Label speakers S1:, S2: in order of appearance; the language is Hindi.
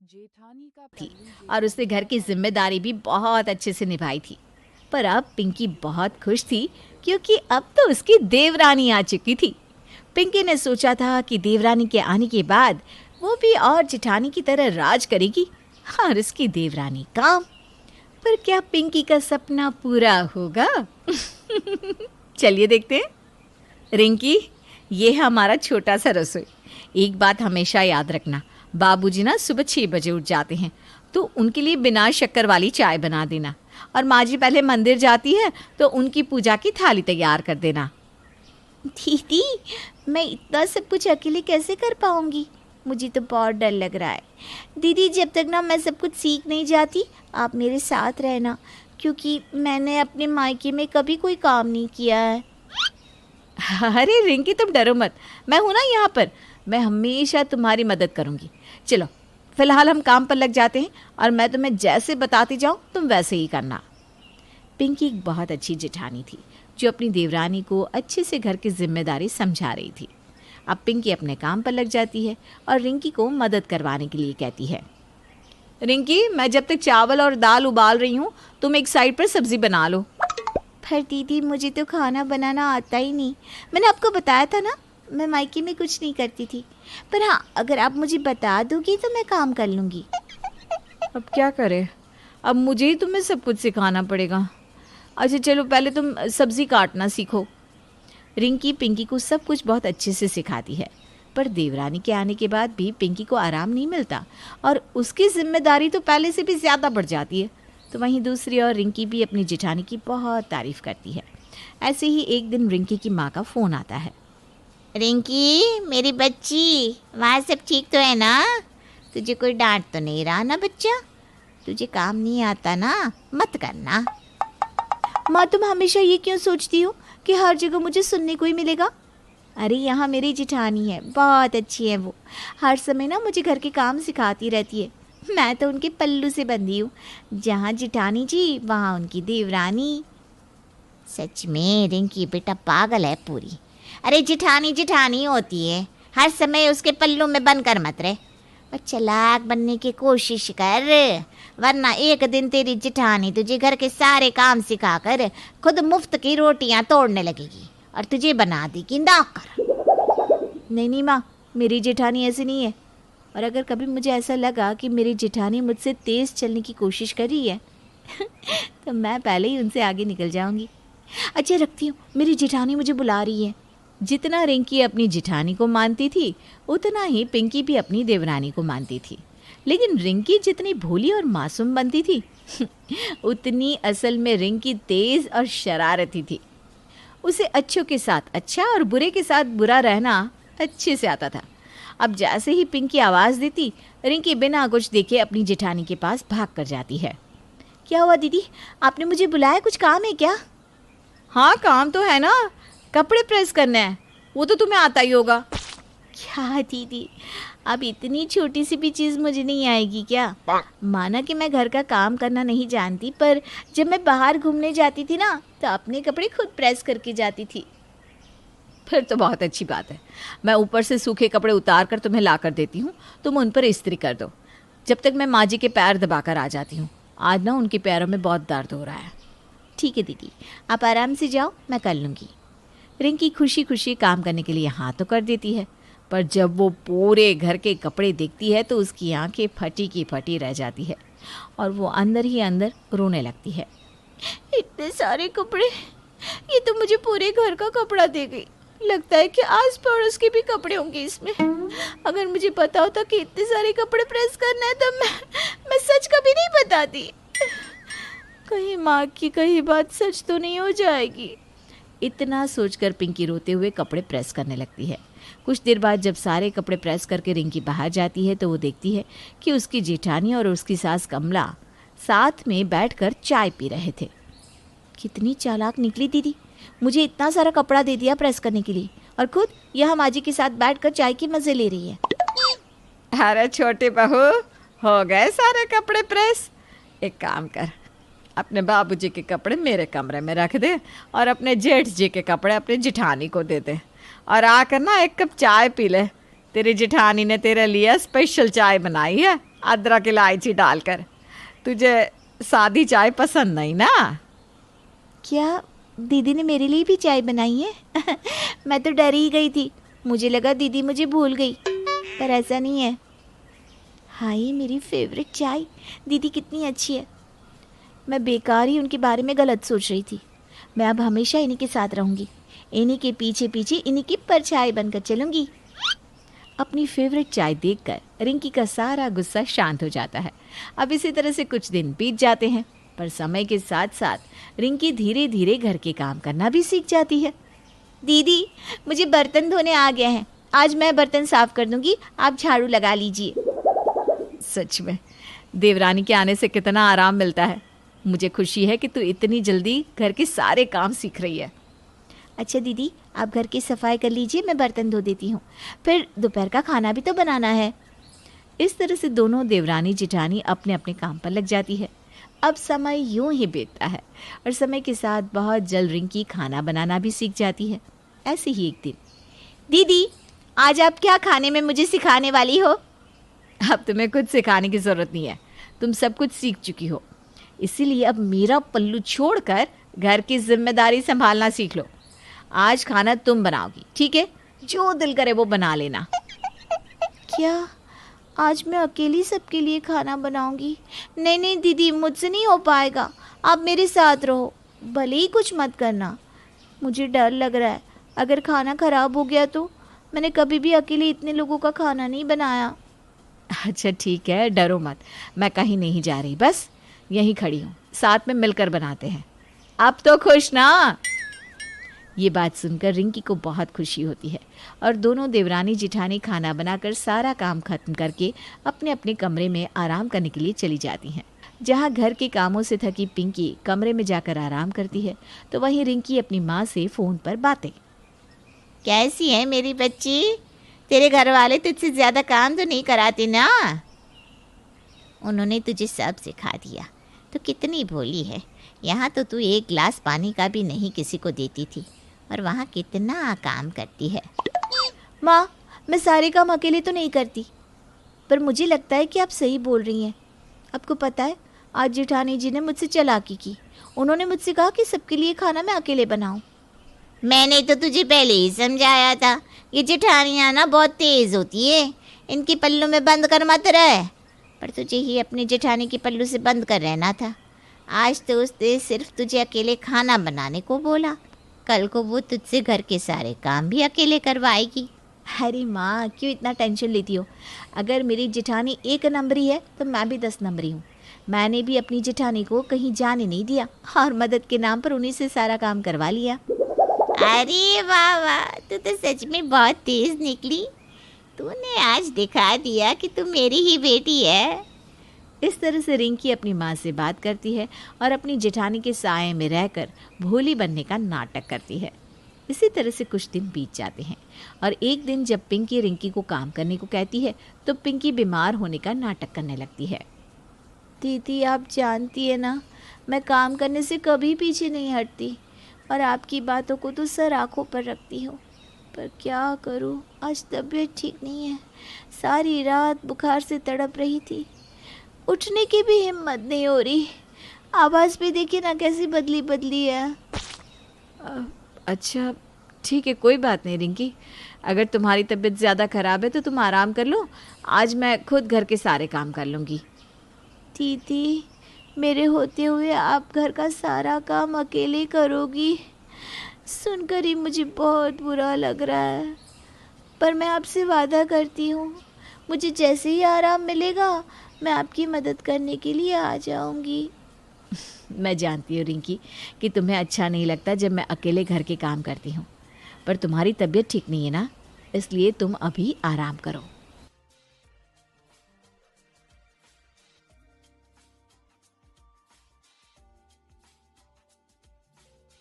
S1: थी और उसने घर की जिम्मेदारी भी बहुत अच्छे से निभाई थी। पर अब पिंकी बहुत खुश थी क्योंकि अब तो उसकी देवरानी आ चुकी थी। पिंकी ने सोचा था कि देवरानी के आने के बाद वो भी और जेठानी की तरह राज करेगी और उसकी देवरानी काम। पर क्या पिंकी का सपना पूरा होगा? चलिए देखते हैं। रिंकी, ये है हमारा छोटा सा रसोई। एक बात हमेशा याद रखना, बाबूजी ना सुबह 6 बजे उठ जाते हैं, तो उनके लिए बिना शक्कर वाली चाय बना देना। और माँ जी पहले मंदिर जाती है तो उनकी पूजा की थाली तैयार कर देना।
S2: दीदी, मैं इतना सब कुछ अकेले कैसे कर पाऊंगी? मुझे तो बहुत डर लग रहा है। दीदी, जब तक ना मैं सब कुछ सीख नहीं जाती, आप मेरे साथ रहना, क्योंकि मैंने अपने मायके में कभी कोई काम नहीं किया है।
S1: अरे रिंकी, तुम डरो मत, मैं हूं ना यहाँ पर। मैं हमेशा तुम्हारी मदद करूँगी। चलो फिलहाल हम काम पर लग जाते हैं और मैं तुम्हें जैसे बताती जाऊँ तुम वैसे ही करना। पिंकी एक बहुत अच्छी जेठानी थी जो अपनी देवरानी को अच्छे से घर की जिम्मेदारी समझा रही थी। अब पिंकी अपने काम पर लग जाती है और रिंकी को मदद करवाने के लिए कहती है, रिंकी, मैं जब तक चावल और दाल उबाल रही हूँ तुम एक साइड पर सब्जी बना लो।
S2: पर दीदी, मुझे तो खाना बनाना आता ही नहीं। मैंने आपको बताया था ना, मैं मायके में कुछ नहीं करती थी। पर हाँ, अगर आप मुझे बता दोगी तो मैं काम कर लूँगी।
S1: अब क्या करें, अब मुझे ही तुम्हें सब कुछ सिखाना पड़ेगा। अच्छा चलो, पहले तुम सब्ज़ी काटना सीखो। रिंकी पिंकी को सब कुछ बहुत अच्छे से सिखाती है, पर देवरानी के आने के बाद भी पिंकी को आराम नहीं मिलता और उसकी जिम्मेदारी तो पहले से भी ज़्यादा बढ़ जाती है। तो वहीं दूसरी ओर रिंकी भी अपनी जेठानी की बहुत तारीफ़ करती है। ऐसे ही एक दिन रिंकी की माँ का फ़ोन आता है।
S2: रिंकी, मेरी बच्ची, वहाँ सब ठीक तो है ना? तुझे कोई डांट तो नहीं रहा ना बच्चा? तुझे काम नहीं आता ना, मत करना। माँ, तुम हमेशा ये क्यों सोचती हो कि हर जगह मुझे सुनने को ही मिलेगा? अरे यहाँ मेरी जेठानी है, बहुत अच्छी है वो। हर समय ना मुझे घर के काम सिखाती रहती है। मैं तो उनके पल्लू से बंधी हूँ। जहाँ जेठानी जी वहाँ उनकी देवरानी। सच में रिंकी बेटा पागल है पूरी। अरे जेठानी जेठानी होती है, हर समय उसके पल्लू में बनकर मत रहे और चालाक बनने की कोशिश कर, वरना एक दिन तेरी जेठानी तुझे घर के सारे काम सिखाकर खुद मुफ्त की रोटियां तोड़ने लगेगी और तुझे बना देगी नौकर।
S1: नहीं माँ, मेरी जेठानी ऐसी नहीं है। और अगर कभी मुझे ऐसा लगा कि मेरी जेठानी मुझसे तेज़ चलने की कोशिश कर रही है तो मैं पहले ही उनसे आगे निकल जाऊंगी। अच्छा रखती हूँ, मेरी जेठानी मुझे बुला रही है। जितना रिंकी अपनी जेठानी को मानती थी उतना ही पिंकी भी अपनी देवरानी को मानती थी। लेकिन रिंकी जितनी भोली और मासूम बनती थी उतनी असल में रिंकी तेज़ और शरारती थी। उसे अच्छों के साथ अच्छा और बुरे के साथ बुरा रहना अच्छे से आता था। अब जैसे ही पिंकी आवाज़ देती, रिंकी बिना कुछ देखे अपनी जेठानी के पास भाग कर जाती है।
S2: क्या हुआ दीदी, आपने मुझे बुलाया, कुछ काम है क्या?
S1: हाँ काम तो है ना, कपड़े प्रेस करने हैं, वो तो तुम्हें आता ही होगा।
S2: क्या दीदी, अब इतनी छोटी सी भी चीज़ मुझे नहीं आएगी क्या? माना कि मैं घर का काम करना नहीं जानती, पर जब मैं बाहर घूमने जाती थी ना तो अपने कपड़े खुद प्रेस करके जाती थी।
S1: फिर तो बहुत अच्छी बात है। मैं ऊपर से सूखे कपड़े उतार कर तुम्हें ला कर देती हूँ, तुम उन पर इस्त्री कर दो, जब तक मैं माँ जी के पैर दबाकर आ जाती हूँ। आज ना उनके पैरों में बहुत दर्द हो रहा है।
S2: ठीक है दीदी, आप आराम से जाओ, मैं कर लूँगी।
S1: रिंकी खुशी खुशी काम करने के लिए हाँ तो कर देती है, पर जब वो पूरे घर के कपड़े देखती है तो उसकी आंखें फटी की फटी रह जाती है और वो अंदर ही अंदर रोने लगती है।
S2: इतने सारे कपड़े, ये तो मुझे पूरे घर का कपड़ा दे गई। लगता है कि आस पड़ोस के भी कपड़े होंगे इसमें। अगर मुझे पता होता कि इतने सारे कपड़े प्रेस करना है तो मैं सच कभी नहीं बताती।
S1: कहीं माँ की कही बात सच तो नहीं हो जाएगी। इतना सोचकर पिंकी रोते हुए कपड़े प्रेस करने लगती है। कुछ देर बाद जब सारे कपड़े प्रेस करके रिंकी बाहर जाती है तो वो देखती है कि उसकी जेठानी और उसकी सास कमला साथ में बैठकर चाय पी रहे थे।
S2: कितनी चालाक निकली दीदी, मुझे इतना सारा कपड़ा दे दिया प्रेस करने के लिए और खुद यहाँ माँ जी के साथ बैठकर चाय के मज़े ले रही है।
S1: अरे छोटी बहू, हो गए सारे कपड़े प्रेस? एक काम कर, अपने बाबूजी के कपड़े मेरे कमरे में रख दे और अपने जेठ जी के कपड़े अपनी जेठानी को दे दे और आकर ना एक कप चाय पी ले। तेरी जेठानी ने तेरे लिए स्पेशल चाय बनाई है, अदरक इलायची डालकर। तुझे सादी चाय पसंद नहीं ना?
S2: क्या दीदी ने मेरे लिए भी चाय बनाई है? मैं तो डर ही गई थी, मुझे लगा दीदी मुझे भूल गई, पर ऐसा नहीं है। हाय मेरी फेवरेट चाय, दीदी कितनी अच्छी है। मैं बेकार ही उनके बारे में गलत सोच रही थी। मैं अब हमेशा इन्हीं के साथ रहूँगी, इन्हीं के पीछे पीछे इन्हीं की परछाई बनकर चलूँगी।
S1: अपनी फेवरेट चाय देखकर रिंकी का सारा गुस्सा शांत हो जाता है। अब इसी तरह से कुछ दिन बीत जाते हैं, पर समय के साथ साथ रिंकी धीरे धीरे घर के काम करना भी सीख जाती है।
S2: दीदी मुझे बर्तन धोने आ गए हैं, आज मैं बर्तन साफ कर दूंगी, आप झाड़ू लगा लीजिए।
S1: सच में देवरानी के आने से कितना आराम मिलता है। मुझे खुशी है कि तू इतनी जल्दी घर के सारे काम सीख रही है।
S2: अच्छा दीदी आप घर की सफाई कर लीजिए, मैं बर्तन धो देती हूँ, फिर दोपहर का खाना भी तो बनाना है।
S1: इस तरह से दोनों देवरानी जिठानी अपने अपने काम पर लग जाती है। अब समय यूं ही बीतता है और समय के साथ बहुत जल्द रिंकी खाना बनाना भी सीख जाती है। ऐसे ही एक दिन,
S2: दीदी आज आप क्या खाने में मुझे सिखाने वाली हो?
S1: अब तुम्हें कुछ सिखाने की ज़रूरत नहीं है, तुम सब कुछ सीख चुकी हो। इसीलिए अब मेरा पल्लू छोड़कर घर की जिम्मेदारी संभालना सीख लो। आज खाना तुम बनाओगी, ठीक है? जो दिल करे वो बना लेना।
S2: क्या आज मैं अकेली सबके लिए खाना बनाऊंगी? नहीं नहीं दीदी मुझसे नहीं हो पाएगा, आप मेरे साथ रहो, भले ही कुछ मत करना। मुझे डर लग रहा है, अगर खाना ख़राब हो गया तो? मैंने कभी भी अकेले इतने लोगों का खाना नहीं बनाया।
S1: अच्छा ठीक है, डरो मत, मैं कहीं नहीं जा रही, बस यहीं खड़ी हूँ, साथ में मिलकर बनाते हैं। अब तो खुश ना? ये बात सुनकर रिंकी को बहुत खुशी होती है और दोनों देवरानी जिठानी खाना बनाकर सारा काम खत्म करके अपने अपने कमरे में आराम करने के लिए चली जाती हैं। जहाँ घर के कामों से थकी पिंकी कमरे में जाकर आराम करती है, तो वहीं रिंकी अपनी माँ से फ़ोन पर बातें।
S2: कैसी है मेरी बच्ची? तेरे घर वाले तुझसे ज़्यादा काम तो नहीं कराते ना? उन्होंने तुझे सब सिखा दिया, तो कितनी भोली है। यहाँ तो तू एक गिलास पानी का भी नहीं किसी को देती थी, और वहाँ कितना काम करती है। माँ मैं सारे काम अकेले तो नहीं करती, पर मुझे लगता है कि आप सही बोल रही हैं। आपको पता है आज जेठानी जी ने मुझसे चालाकी की, उन्होंने मुझसे कहा कि सबके लिए खाना मैं अकेले बनाऊं। मैंने तो तुझे पहले ही समझाया था, ये जेठानियाँ ना बहुत तेज़ होती है, इनके पल्लू में बंद कर मत रहे। पर तुझे ही अपने जेठानी के पल्लू से बंद कर रहना था। आज तो उसने सिर्फ तुझे अकेले खाना बनाने को बोला, कल को वो तुझसे घर के सारे काम भी अकेले करवाएगी। अरे माँ क्यों इतना टेंशन लेती हो? अगर मेरी जेठानी 1 नंबरी है तो मैं भी 10 नंबरी हूँ। मैंने भी अपनी जेठानी को कहीं जाने नहीं दिया और मदद के नाम पर उन्हीं से सारा काम करवा लिया। अरे वाह वाह, तू तो सच में बहुत तेज निकली। तूने आज दिखा दिया कि तू मेरी ही बेटी है।
S1: इस तरह से रिंकी अपनी माँ से बात करती है और अपनी जेठानी के साए में रहकर भोली बनने का नाटक करती है। इसी तरह से कुछ दिन बीत जाते हैं और एक दिन जब पिंकी रिंकी को काम करने को कहती है, तो पिंकी बीमार होने का नाटक करने लगती है।
S2: दीदी आप जानती है ना, मैं काम करने से कभी पीछे नहीं हटती और आपकी बातों को तो सर आँखों पर रखती हूँ, पर क्या करूँ, आज तबीयत ठीक नहीं है। सारी रात बुखार से तड़प रही थी, उठने की भी हिम्मत नहीं हो रही। आवाज़ भी देखिए ना कैसी बदली बदली है।
S1: अच्छा ठीक है, कोई बात नहीं रिंकी, अगर तुम्हारी तबीयत ज़्यादा ख़राब है तो तुम आराम कर लो, आज मैं खुद घर के सारे काम कर लूँगी।
S2: दीदी मेरे होते हुए आप घर का सारा काम अकेले करोगी? सुनकर ही मुझे बहुत बुरा लग रहा है, पर मैं आपसे वादा करती हूँ, मुझे जैसे ही आराम मिलेगा मैं आपकी मदद करने के लिए आ जाऊँगी।
S1: मैं जानती हूँ रिंकी कि तुम्हें अच्छा नहीं लगता जब मैं अकेले घर के काम करती हूँ, पर तुम्हारी तबीयत ठीक नहीं है ना, इसलिए तुम अभी आराम करो।